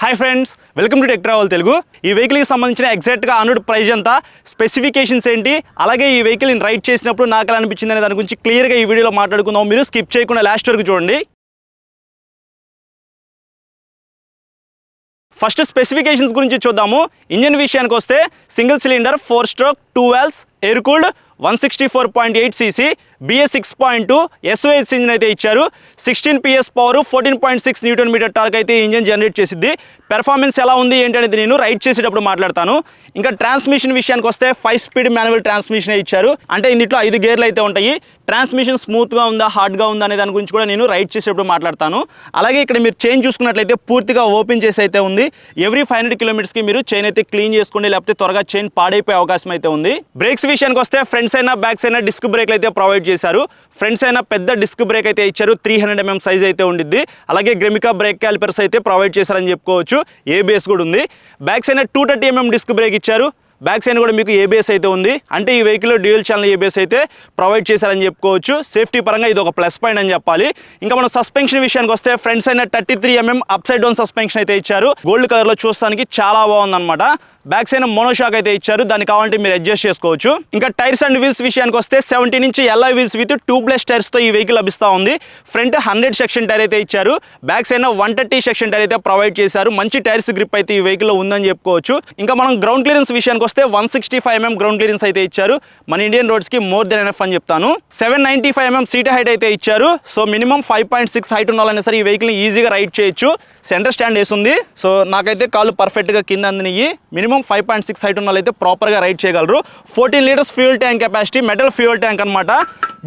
Hi friends, welcome to tech travel Telugu. ఈ వెహికల్కి సంబంధించిన ఎగ్జాక్ట్గా ఆన్రోడ్ ప్రైస్ ఎంత, స్పెసిఫికేషన్స్ ఏంటి, అలాగే ఈ వెహికల్ని రైడ్ చేసినప్పుడు నాకు ఎలా అనిపించింది అనే దాని గురించి క్లియర్గా ఈ వీడియోలో మాట్లాడుకుందాం. మీరు స్కిప్ చేయకుండా లాస్ట్ వరకు చూడండి. ఫస్ట్ స్పెసిఫికేషన్స్ గురించి చూద్దాము. ఇంజన్ విషయానికి వస్తే single cylinder 4 stroke 2 valves air cooled 164.8 cc BS 6.2 SOH engine అయితే ఇచ్చారు. 16 PS power 14.6 newton metre torque అయితే ఇంజిన్ జనరేట్ చేసిద్ది. పెర్ఫార్మెన్స్ ఎలా ఉంది ఏంటి అనేది నేను రైడ్ చేసేటప్పుడు మాట్లాడతాను. ఇంకా ట్రాన్స్మిషన్ విషయానికి వస్తే 5 స్పీడ్ మాన్యువల్ ట్రాన్స్మిషన్ ఇచ్చారు. అంటే ఇందులో 5 గేర్లు అయితే ఉంటాయి. ట్రాన్స్మిషన్ స్మూత్గా ఉందా హార్డ్గా ఉందా అనే దాని గురించి కూడా నేను రైడ్ చేసేటప్పుడు మాట్లాడతాను. అలాగే ఇక్కడ మీరు చైన్ చూసుకున్నట్లయితే పూర్తిగా ఓపెన్ చేసి అయితే ఉంది. ఎవ్రీ 500 కిలోమీటర్స్కి మీరు చైన్ అయితే క్లీన్ చేసుకోండి, లేకపోతే త్వరగా చైన్ పాడైపోయే అవకాశం అయితే ఉంది. బ్రేక్స్ విషయానికి వస్తే ఫ్రంట్స్ అయినా బ్యాక్స్ అయినా డిస్క్ బ్రేక్లు అయితే ప్రొవైడ్ చేశారు. ఫ్రంట్స్ అయినా పెద్ద డిస్క్ బ్రేక్ అయితే ఇచ్చారు, 300 mm సైజ్ అయితే ఉండిద్ది. అలాగే గ్రెమికా బ్రేక్ క్యాలిపర్స్ అయితే ప్రొవైడ్ చేశారని చెప్పుకోవచ్చు. ABS కూడా ఉంది. బ్యాక్స్ అయినా 230 mm డిస్క్ బ్రేక్ ఇచ్చారు. బ్యాక్ సైడ్ కూడా మీకు ABS అయితే ఉంది. అంటే ఈ వెహికల్లో డ్యూయల్ ఛానల్ ABS అయితే ప్రొవైడ్ చేశారని చెప్పుకోవచ్చు. సేఫ్టీ పరంగా ఇది ఒక ప్లస్ పాయింట్ అని చెప్పాలి. ఇంకా మనం సస్పెన్షన్ విషయానికి వస్తే ఫ్రంట్స్ అయినా 33 mm up side down suspension అయితే ఇచ్చారు. గోల్డ్ కలర్లో చూస్తానికి చాలా బాగుందన్నమాట. బ్యాక్ సైడ్ మోనోషాక్ అయితే ఇచ్చారు, దాన్ని కావాలంటే మీరు అడ్జస్ట్ చేసుకోవచ్చు. ఇంకా టైర్స్ అండ్ వీల్స్ విషయానికి వస్తే 70 నుంచి LI వీల్స్ విత్ ట్యూబ్లెస్ టైర్స్తో ఈ వెహికల్ లభిస్తూ ఉంది. ఫ్రంట్ 100 సెక్షన్ టైర్ అయితే ఇచ్చారు. బ్యాక్ సైడ్ 130 సెక్షన్ టైర్ అయితే ప్రొవైడ్ చేశారు. మంచి టైర్స్ గ్రిప్ అయితే ఈ వెహికల్లో ఉందని చెప్పుకోవచ్చు. ఇంకా మనం గ్రౌండ్ క్లియరెన్స్ విషయానికి వస్తే 165 mm గ్రౌండ్ క్లియరెన్స్ అయితే ఇచ్చారు. మన ఇండియన్ రోడ్స్కి మోర్ దెన్ ఎనఫ్ అని చెప్తాను. 795 mm సీట్ హైట్ అయితే ఇచ్చారు. సో మినిమం 5.6 హైట్ ఉండాలనే సరే ఈ వెహికల్ని ఈజీగా రైడ్ చేయొచ్చు. సెంటర్ స్టాండ్ వేసింది. సో నాకైతే కాళ్ళు పర్ఫెక్ట్గా కింద అందినయి. మినిమం 5.6 హైట్ ఉన్న వాళ్ళైతే ప్రాపర్గా రైడ్ చేయగలరు. 14 litres fuel tank capacity, metal fuel tank అనమాట.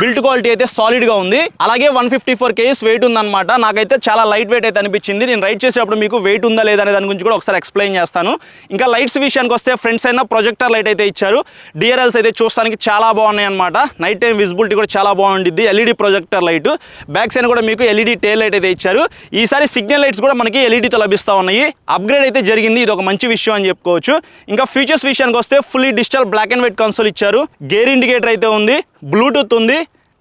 బిల్డ్ క్వాలిటీ అయితే సాలిడ్గా ఉంది. అలాగే 154 kgs వెయిట్ ఉందన్నమాట. నాకైతే చాలా లైట్ వెయిట్ అయితే అనిపించింది. నేను రైడ్ చేసేటప్పుడు మీకు వెయిట్ ఉందా లేదా అనే దాని గురించి కూడా ఒకసారి ఎక్స్ప్లెయిన్ చేస్తాను. ఇంకా లైట్స్ విషయానికి వస్తే ఫ్రంట్స్ అయినా ప్రొజెక్టర్ లైట్ అయితే ఇచ్చారు. DRLs అయితే చూస్తానికి చాలా బాగున్నాయి అనమాట. నైట్ టైం విజిబిలిటీ కూడా చాలా బాగుండిద్ది. LED projector light. Back side కూడా మీకు LED టేల్ లైట్ అయితే ఇచ్చారు. ఈసారి సిగ్నల్ లైట్స్ కూడా మనకి LEDతో లభిస్తూ ఉన్నాయి. అప్గ్రేడ్ అయితే జరిగింది. ఇది ఒక మంచి విషయం అని చెప్పుకోవచ్చు. ఇంకా ఫీచర్స్ విషయానికి వస్తే fully digital black and white console ఇచ్చారు. గేర్ ఇండికేటర్ అయితే ఉంది. బ్లూటూత్ ఉంది.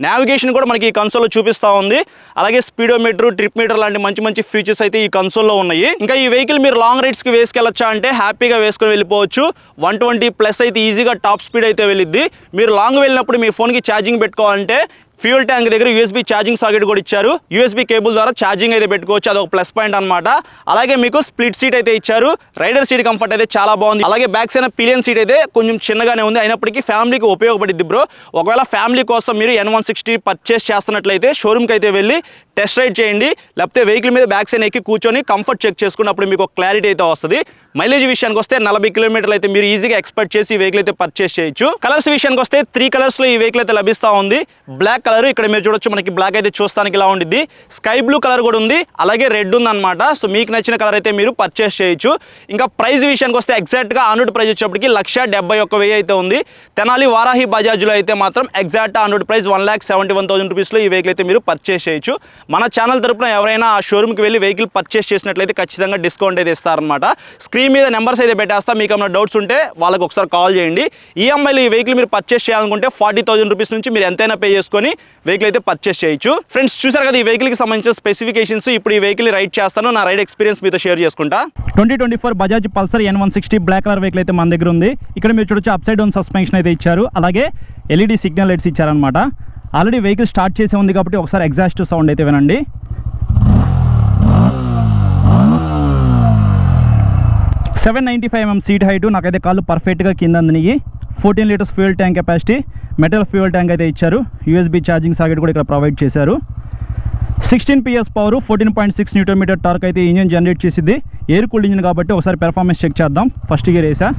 నావిగేషన్ కూడా మనకి ఈ కన్సోల్లో చూపిస్తూ ఉంది. అలాగే స్పీడోమీటర్, ట్రిప్ మీటర్ లాంటి మంచి మంచి ఫీచర్స్ అయితే ఈ కన్సోల్లో ఉన్నాయి. ఇంకా ఈ వెహికల్ మీరు లాంగ్ రైడ్స్కి వేసుకెళ్ళొచ్చా అంటే హ్యాపీగా వేసుకొని వెళ్ళిపోవచ్చు. 120+ అయితే ఈజీగా టాప్ స్పీడ్ అయితే వెళ్ళిద్ది. మీరు లాంగ్ వెళ్ళినప్పుడు మీ ఫోన్కి ఛార్జింగ్ పెట్టుకోవాలంటే ఫ్యూయల్ ట్యాంక్ దగ్గర USB ఛార్జింగ్ సాకెట్ కూడా ఇచ్చారు. USB కేబుల్ ద్వారా ఛార్జింగ్ అయితే పెట్టుకోవచ్చు. అదొక ప్లస్ పాయింట్ అనమాట. అలాగే మీకు స్ప్లిట్ సీట్ అయితే ఇచ్చారు. రైడర్ సీట్ కంఫర్ట్ అయితే చాలా బాగుంది. అలాగే బ్యాక్ సైడ్ పిలియన్ సీట్ అయితే కొంచెం చిన్నగానే ఉంది, అయినప్పటికీ ఫ్యామిలీకి ఉపయోగపడిద్ది బ్రో. ఒకవేళ ఫ్యామిలీ కోసం మీరు N160 పర్చేస్ చేస్తున్నట్లయితే షోరూమ్కి అయితే వెళ్ళి టెస్ట్ రైడ్ చేయండి, లేకపోతే వెహికల్ మీద బ్యాక్ సైడ్ ఎక్కి కూర్చొని కంఫర్ట్ చెక్ చేసుకున్నప్పుడు మీకు ఒక క్లారిటీ అయితే వస్తుంది. మైలేజ్ విషయానికి వస్తే 40 కిలోమీటర్లు అయితే మీరు ఈజీగా ఎక్స్పెక్ట్ చేసి ఈ వెహికల్ అయితే పర్చేస్ చేయొచ్చు. కలర్స్ విషయానికి వస్తే 3 కలర్స్లో ఈ వెహికల్ అయితే లభిస్తూ ఉంది. బ్లాక్ కలర్, ఇక్కడ మీరు చూడొచ్చు మనకి బ్లాక్ అయితే చూస్తానికి ఇలా ఉండిద్ది. స్కై బ్లూ కలర్ కూడా ఉంది. అలాగే రెడ్ ఉందన్నమాట. సో మీకు నచ్చిన కలర్ అయితే మీరు పర్చేస్ చేయొచ్చు. ఇంకా ప్రైస్ విషయానికి వస్తే ఎగ్జాక్ట్గా ఆన్రోడ్ ప్రైస్ వచ్చేప్పటికి 1,71,000 అయితే ఉంది. తెనాలి వారాహి బజాజ్లో అయితే మాత్రం ఎగ్జాక్ట్ ఆన్రోడ్ ప్రైస్ 1,71,000 రూపీస్లో ఈ వెహికల్ అయితే మీరు పర్చేస్ చేయొచ్చు. మన ఛానల్ తరపున ఎవరైనా ఆ షోరూమ్కి వెళ్ళి వెహికల్ పర్చేస్ చేసినట్లయితే ఖచ్చితంగా డిస్కౌంట్ అయితే ఇస్తారనమాట. స్క్రీన్ మీద నెంబర్స్ అయితే పెట్టేస్తా. మీకు ఏమైనా డౌట్స్ ఉంటే వాళ్ళకి ఒకసారి కాల్ చేయండి. EMIలో ఈ వెహికల్ మీరు పర్చేస్ చేయాలనుకుంటే 40,000 రూపీస్ నుంచి మీరు ఎంతైనా పే చేసుకొని వెహికల్ అయితే పర్చేస్ చేయొచ్చు. ఫ్రెండ్స్ చూసారు కదా ఈ వెహికల్కి సంబంధించిన స్పెసిఫికేషన్స్. ఇప్పుడు ఈ వెహికల్ రైడ్ చేస్తాను, నా రైడ్ ఎక్స్పీరియన్స్ మీతో షేర్ చేసుకుంటా. 2024 Bajaj Pulsar N160 black colour vehicle అయితే మన దగ్గర ఉంది. ఇక్కడ మీరు చూడొచ్చు అప్ సైడ్ డౌన్ సస్పెన్షన్ అయితే ఇచ్చారు. అలాగే LED సిగ్నల్ లైట్స్ ఇచ్చారనమాట. ఆల్రెడీ వెహికల్ స్టార్ట్ చేసే ఉంది కాబట్టి ఒకసారి ఎగ్జాస్ట్ సౌండ్ అయితే వినండి. $795 సీట్ హైట్, నాకైతే కాళ్ళు పర్ఫెక్ట్గా కింద అందినాయి. 14 litres fuel tank capacity, metal fuel tank అయితే ఇచ్చారు. USB ఛార్జింగ్ సాకెట్ కూడా ఇక్కడ ప్రొవైడ్ చేశారు. 16 PS power 14.6 newton metre torque అయితే ఇంజిన్ జనరేట్ చేసిద్ది. ఎయిర్ కూల్డ్ ఇంజిన్ కాబట్టి ఒకసారి పెర్ఫార్మెన్స్ చెక్ చేద్దాం. ఫస్ట్ గేర్ వేసా.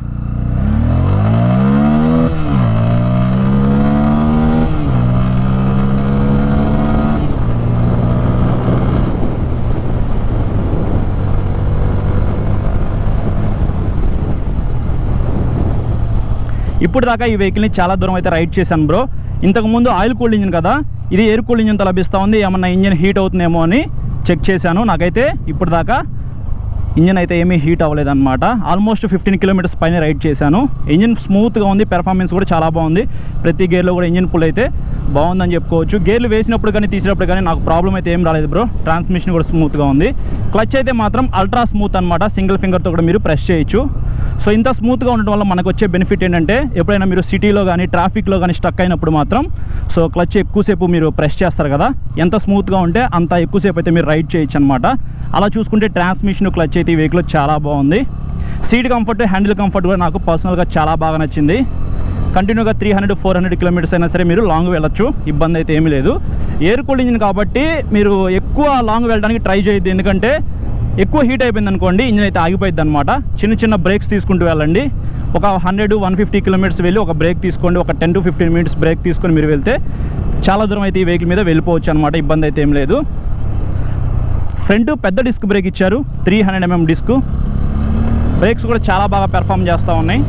ఇప్పుడు దాకా ఈ వెహికల్ని చాలా దూరం అయితే రైడ్ చేశాను బ్రో. ఇంతకుముందు ఆయిల్ కూల్డ్ ఇంజిన్ కదా, ఇది ఎయిర్ కూల్డ్ ఇంజిన్తో లభిస్తూ ఉంది. ఏమన్నా ఇంజిన్ హీట్ అవుతుందేమో అని చెక్ చేశాను. నాకైతే ఇప్పుడు దాకా ఇంజిన్ అయితే ఏమీ హీట్ అవ్వలేదన్నమాట. ఆల్మోస్ట్ 15 కిలోమీటర్స్ పైన రైడ్ చేశాను. ఇంజిన్ స్మూత్గా ఉంది, పెర్ఫార్మెన్స్ కూడా చాలా బాగుంది. ప్రతి గేర్లో కూడా ఇంజిన్ పుల్ అయితే బాగుందని చెప్పుకోవచ్చు. గేర్లు వేసినప్పుడు కానీ తీసినప్పుడు కానీ నాకు ప్రాబ్లం అయితే ఏం రాలేదు బ్రో. ట్రాన్స్మిషన్ కూడా స్మూత్గా ఉంది. క్లచ్ అయితే మాత్రం అల్ట్రా స్మూత్ అనమాట. సింగిల్ ఫింగర్తో కూడా మీరు ప్రెస్ చేయొచ్చు. సో ఇంత స్మూత్గా ఉండడం వల్ల మనకు వచ్చే బెనిఫిట్ ఏంటంటే ఎప్పుడైనా మీరు సిటీలో కానీ ట్రాఫిక్లో కానీ స్టక్ అయినప్పుడు మాత్రం సో క్లచ్ ఎక్కువసేపు మీరు ప్రెస్ చేస్తారు కదా, ఎంత స్మూత్గా ఉంటే అంత ఎక్కువసేపు అయితే మీరు రైడ్ చేయొచ్చు అనమాట. అలా చూసుకుంటే ట్రాన్స్మిషన్ క్లచ్ అయితే ఈ వెహికల్ చాలా బాగుంది. సీట్ కంఫర్ట్, హ్యాండిల్ కంఫర్ట్ కూడా నాకు పర్సనల్గా చాలా బాగా నచ్చింది. కంటిన్యూగా 300-400 కిలోమీటర్స్ అయినా సరే మీరు లాంగ్ వెళ్ళొచ్చు, ఇబ్బంది అయితే ఏమీ లేదు. ఎయిర్ కూల్డ్ ఇంజిన్ కాబట్టి మీరు ఎక్కువ లాంగ్ వెళ్ళడానికి ట్రై చేయొద్దు. ఎందుకంటే ఎక్కువ హీట్ అయిపోయింది అనుకోండి, ఇంజిన్ అయితే ఆగిపోయింది అనమాట. చిన్న చిన్న బ్రేక్స్ తీసుకుంటూ వెళ్ళండి. ఒక 100-150 కిలోమీటర్స్ వెళ్ళి ఒక బ్రేక్ తీసుకోండి. ఒక 10-15 మినిట్స్ బ్రేక్ తీసుకొని మీరు వెళ్తే చాలా దూరం అయితే ఈ వెహికల్ మీద వెళ్ళిపోవచ్చు అనమాట. ఇబ్బంది అయితే ఏం లేదు. ఫ్రంట్ పెద్ద డిస్క్ బ్రేక్ ఇచ్చారు, 300 mm డిస్క్. బ్రేక్స్ కూడా చాలా బాగా పెర్ఫామ్ చేస్తూ ఉన్నాయి.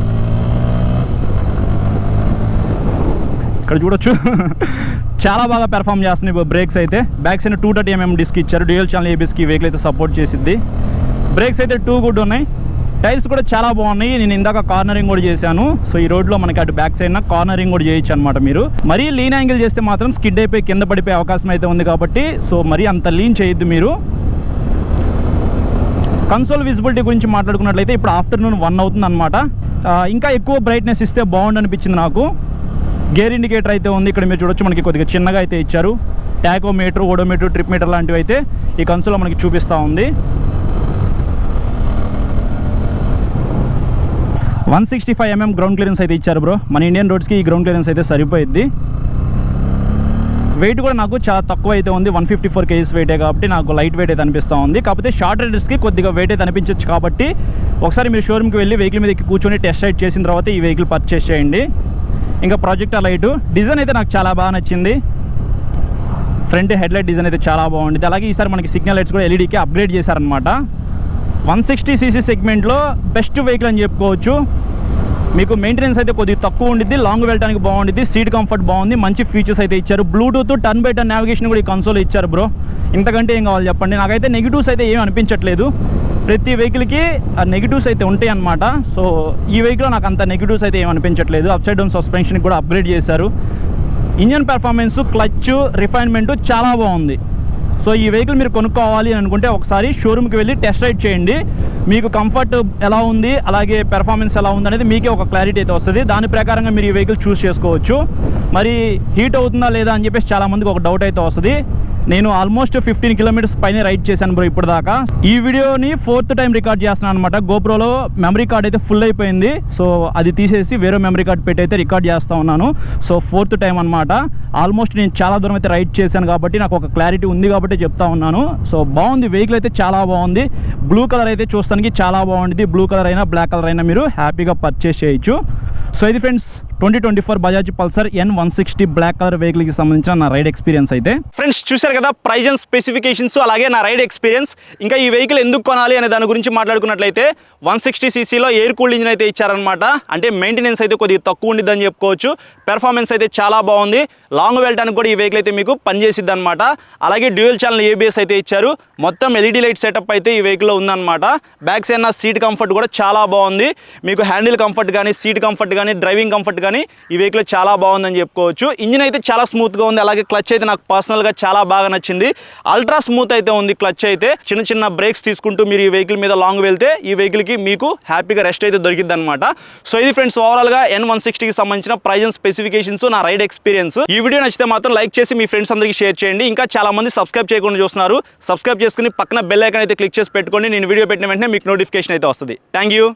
ఇక్కడ చూడొచ్చు చాలా బాగా పెర్ఫామ్ చేస్తున్నాయి బ్రేక్స్ అయితే. బ్యాక్ సైడ్ 230 mm డిస్క్ ఇచ్చారు. డ్యూయల్ ఛానల్ ఏబిఎస్కి వెహికల్ అయితే సపోర్ట్ చేసిద్ది. బ్రేక్స్ అయితే 2 గుడ్ ఉన్నాయి. టైర్స్ కూడా చాలా బాగున్నాయి. నేను ఇందాక కార్నరింగ్ కూడా చేశాను. సో ఈ రోడ్లో మనకి అటు బ్యాక్ సైడ్ కార్నరింగ్ కూడా చేయొచ్చు అనమాట. మీరు మరీ లీన్ యాంగిల్ చేస్తే మాత్రం స్కిడ్ అయిపోయి కింద పడిపోయే అవకాశం అయితే ఉంది కాబట్టి సో మరీ అంత లీన్ చేయొద్దు మీరు. కన్సోల్ విజిబిలిటీ గురించి మాట్లాడుకున్నట్లయితే ఇప్పుడు ఆఫ్టర్నూన్ 1 అవుతుంది అనమాట. ఇంకా ఎక్కువ బ్రైట్నెస్ ఇస్తే బాగుండు అనిపించింది నాకు. గేర్ ఇండికేటర్ అయితే ఉంది. ఇక్కడ మీరు చూడొచ్చు మనకి కొద్దిగా చిన్నగా అయితే ఇచ్చారు. టాకోమీటర్, ఓడోమీటర్, ట్రిప్ మీటర్ లాంటివి అయితే ఈ కన్సోల్లో మనకి చూపిస్తూ ఉంది. 165 mm గ్రౌండ్ క్లియరెన్స్ అయితే ఇచ్చారు బ్రో. మన ఇండియన్ రోడ్స్కి ఈ గ్రౌండ్ క్లియరెన్స్ అయితే సరిపోయిద్ది. వెయిట్ కూడా నాకు చాలా తక్కువ అయితే ఉంది. 154 kgs వెయిటే కాబట్టి నాకు లైట్ వెయిట్ అయితే అనిపిస్తూ ఉంది. కాకపోతే షార్ట్ రైడర్స్కి కొద్దిగా వెయిట్ అయితే అనిపించవచ్చు కాబట్టి ఒకసారి మీరు షోరూమ్కి వెళ్ళి వెహికల్ మీద కూర్చొని టెస్ట్ రైడ్ చేసిన తర్వాత ఈ వెహికల్ పర్చేస్ చేయండి. ఇంకా ప్రొజెక్టర్ లైట్ డిజైన్ అయితే నాకు చాలా బాగా నచ్చింది. ఫ్రంట్ హెడ్ లైట్ డిజైన్ అయితే చాలా బాగుంది. అలాగే ఈసారి మనకి సిగ్నల్ లైట్స్ కూడా ఎల్ఈడీకి అప్గ్రేడ్ చేశారనమాట. 160cc సెగ్మెంట్లో బెస్ట్ వెహికల్ అని చెప్పుకోవచ్చు. మీకు మెయింటెనెన్స్ అయితే కొద్దిగా తక్కువ ఉండిద్ది, లాంగ్ వెళ్ళడానికి బాగుండిద్ది, సీట్ కంఫర్ట్ బాగుంది, మంచి ఫీచర్స్ అయితే ఇచ్చారు. Bluetooth, turn by turn navigation కూడా ఈ కన్సోల్ ఇచ్చారు బ్రో. ఇంతకంటే ఏం కావాలి చెప్పండి. నాకైతే నెగిటివ్స్ అయితే ఏం అనిపించట్లేదు. ప్రతి వెహికల్కి నెగిటివ్స్ అయితే ఉంటాయి అన్నమాట. సో ఈ వెహికల్లో నాకు అంత నెగిటివ్స్ అయితే ఏం అనిపించట్లేదు. అప్ సైడ్ డౌన్ సస్పెన్షన్ కూడా అప్గ్రేడ్ చేశారు. ఇంజన్ పెర్ఫార్మెన్స్, క్లచ్, రిఫైన్మెంట్ చాలా బాగుంది. సో ఈ వెహికల్ మీరు కొనుక్కోవాలి అని అనుకుంటే ఒకసారి షోరూమ్కి వెళ్ళి టెస్ట్ రైడ్ చేయండి. మీకు కంఫర్ట్ ఎలా ఉంది, అలాగే పెర్ఫార్మెన్స్ ఎలా ఉంది అనేది మీకే ఒక క్లారిటీ అయితే వస్తుంది. దాని ప్రకారంగా మీరు ఈ వెహికల్ చూస్ చేసుకోవచ్చు. మరి హీట్ అవుతుందా లేదా అని చెప్పేసి చాలామందికి ఒక డౌట్ అయితే వస్తుంది. నేను ఆల్మోస్ట్ 15 కిలోమీటర్స్ పైన రైడ్ చేశాను బ్రో ఇప్పుడు దాకా. ఈ వీడియోని 4th టైం రికార్డ్ చేస్తున్నాను అనమాట. గోప్రోలో మెమరీ కార్డ్ అయితే ఫుల్ అయిపోయింది. సో అది తీసేసి వేరే మెమరీ కార్డ్ పెట్టి అయితే రికార్డ్ చేస్తూ ఉన్నాను. సో 4th టైం అనమాట. ఆల్మోస్ట్ నేను చాలా దూరం అయితే రైడ్ చేశాను కాబట్టి నాకు ఒక క్లారిటీ ఉంది కాబట్టి చెప్తా ఉన్నాను. సో బాగుంది, వెహికల్ అయితే చాలా బాగుంది. బ్లూ కలర్ అయితే చూస్తానికి చాలా బాగుంటుంది. బ్లూ కలర్ అయినా బ్లాక్ కలర్ అయినా మీరు హ్యాపీగా పర్చేస్ చేయొచ్చు. సో ఇది friends 2024 Bajaj Pulsar N160 black colour వెహికల్కి సంబంధించిన నా రైడ్ ఎక్స్పీరియన్స్ అయితే. ఫ్రెండ్స్ చూశారు కదా ప్రైజ్ అండ్ స్పెసిఫికేషన్స్, అలాగే నా రైడ్ ఎక్స్పీరియన్స్. ఇంకా ఈ వెహికల్ ఎందుకు కొనాలి అనే దాని గురించి మాట్లాడుకున్నట్లయితే 160cc ఎయిర్ కూల్డ్ ఇంజిన్ అయితే ఇచ్చారనమాట. అంటే మెయింటెనెన్స్ అయితే కొద్దిగా తక్కువ ఉండిద్దని చెప్పుకోవచ్చు. పెర్ఫార్మెన్స్ అయితే చాలా బాగుంది. లాంగ్ వెళ్ళడానికి కూడా ఈ వెహికల్ అయితే మీకు పనిచేసిద్ది అనమాట. అలాగే డ్యూయల్ ఛానల్ ఏబిఎస్ అయితే ఇచ్చారు. మొత్తం ఎల్ఈడి లైట్ సెటప్ అయితే ఈ వెహికల్లో ఉందన్నమాట. బ్యాక్ సైడ్ నా సీట్ కంఫర్ట్ కూడా చాలా బాగుంది. మీకు హ్యాండిల్ కంఫర్ట్ కానీ, సీట్ కంఫర్ట్ కానీ, డ్రైవింగ్ కంఫర్ట్ కానీ ఈ వెహికల్ చాలా బాగుందని చెప్పుకోవచ్చు. ఇంజిన్ అయితే చాలా స్మూత్గా ఉంది. అలాగే క్లచ్ అయితే నాకు పర్సనల్గా చాలా బాగా నచ్చింది. అల్ట్రా స్మూత్ అయితే ఉంది క్లచ్ అయితే. చిన్న చిన్న బ్రేక్స్ తీసుకుంటూ మీరు ఈ వెహికల్ మీద లాంగ్ వెళ్తే ఈ వెహికల్కి మీకు హ్యాపీగా రెస్ట్ అయితే దొరికిద్ది అనమాట. సో ఇది ఫ్రెండ్స్ ఓవరాల్గా N160కి సంబంధించిన ప్రైజ్ అండ్ స్పెసిఫికేషన్స్, నా రైడ్ ఎక్స్పీరియన్స్. ఈ వీడియో నచ్చితే మాత్రం లైక్ చేసి మీ ఫ్రెండ్స్ అందరికీ షేర్ చేయండి. ఇంకా చాలా మంది సబ్స్క్రైబ్ చేయకుండా చూస్తున్నారు. సబ్స్క్రైబ్ చేసుకుని పక్కన బెల్ ఐకాన్ అయితే క్లిక్ చేసి పెట్టుకోండి. నేను వీడియో పెట్టిన వెంటనే మీకు నోటిఫికేషన్ అయితే వస్తుంది. Thank you.